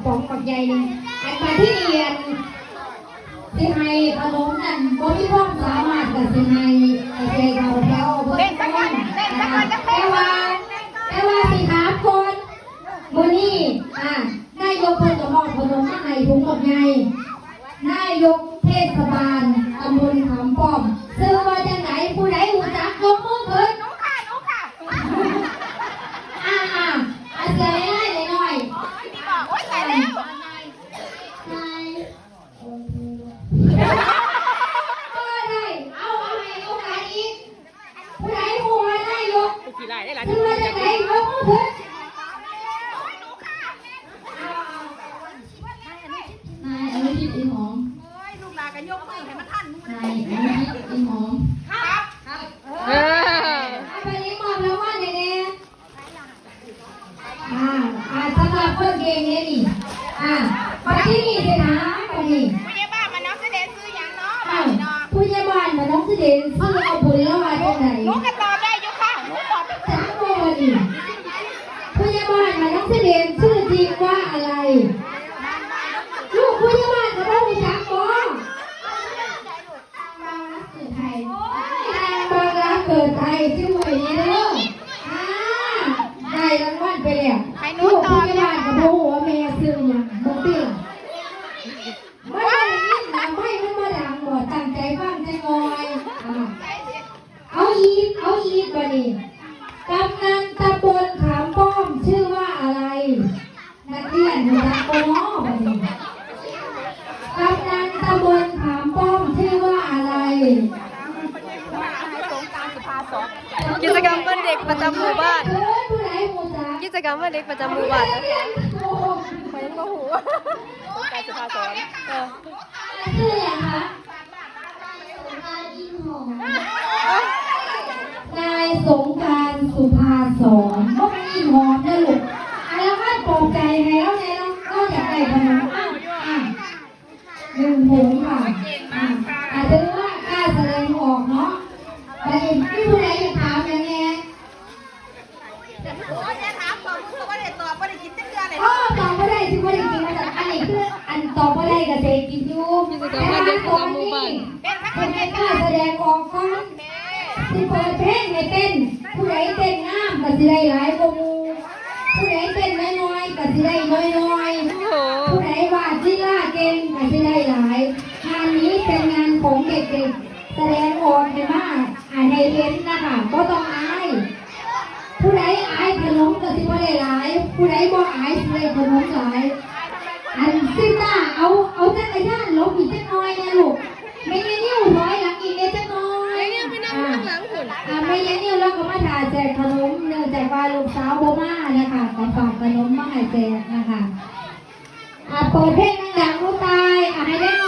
ป๋องปักใหญ่นี่อันมาที่เรียนที่ให้ขนมนั่นบ่มีความสามารถกับที่ให้ใจเราแถวเพิ่นแต่ว่าสิถามคนมื้อนี้นายกเพิ่นก็มอบขนมมาให้ถุงปักใหญ่นายกเทศบาลตำบลขามป้อมซื้อว่าจังไหนผู้ใดรู้จักยกมือขึ้นหนูค่ะเสียง่ายๆหน่อยพี่บอกโอ๊ยใส่แล้วก็ได้เอาให้โอกาสอีกผู้ใดผู้ว่านายกซื้อว่าจังไหนยกมือขึ้นนายอนุชิตอินหอมลูกหลานกันยกมือให้มันทันนายอนุชิตอินหอมครับไปนี้มอบรางวัลเด็กสำหรับคนเก่งเนี่ยนี่มาที่นี่สินะมานี่ผู้ใหญ่บ้านมาน้องเสด็จซื้ออย่างเนาะผู้ใหญ่บ้านมาน้องเสด็จซื้อเอาบุญแล้วมาที่ไหนหนูก็ตอบได้อยู่ค่ะหนูตอบได้ทั้งหมดนี่ผู้ใหญ่บ้านมาน้องเสด็จชื่อจริงว่าอะไรลูกผู้ใหญ่บ้านก็ต้องมีจักรบ่บางรักเกิดไทยชื่อไว้นี่เด้อได้รางวัลไปแล้วลูกผู้ใหญ่บ้านก็บ่ฮู้ว่าแม่ซื้อหยังบ่ติไม่ได้ยินนะไม่มันมาดังบ่ตั้งใจฟังใจงอยเอาอีกบัดนี้กำนันตำบลขามป้อมชื่อว่าอะไรนักเรียนรู้จักบ่เนาะบัดนี้กำนันตำบลขามป้อมชื่อว่าอะไรกิจกรรมวันเด็กประจำหมู่บ้านกิจกรรมวันเด็กประจำหมู่บ้านนะคะไปยังบ่หูการสุภาษรชื่ออะไรคะนายสงกรานต์สุภาสรก็เป็นอินหอมนะลูกแล้วก็ปลอบใจให้แล้วไงเราอยากได้ขนม1 ถุงค่ะอาจจะรู้ว่ากล้าแสดงออกเนาะแต่ที่ผู้ใดจะถามอย่างไงตอบไม่ได้ที่ไม่ได้กินมาจากอันนี้คืออันตอบไม่ได้กับเด็กกินอยู่แต่ว่าตัวนี้เป็นกล้าแสดงออกก่อนที่เปิดเพลงให้เต้นผู้ใดเต้นงามก็สิได้หลายกว่ามูผู้ใดเต้นน้อยๆก็สิได้น้อยๆผู้ใดวาดที่ล่าเก่งก็สิได้หลายงานนี้เป็นงานของเด็กๆแสดงออกให้มากให้เห็นนะคะก็ต้องอายผู้ใดอายขนมก็สิบ่ได้หลายผู้ใดบ่อายสิได้ขนมหลายอันซิต้าเอาจักรยานลบอีกจักหน่อยนะลูกไม่ยันนิ้วถอยหลังอีกจักหน่อยไปนั่งข้างหลังคุณไม่ยันนิ้วแล้วก็มาถ่ายแจกขนมเนื่องจากว่าลูกสาวบ่มานะคะก็ฝากขนมมาให้แจกนะคะเปิดเพลงดังๆลูกตายให้ได้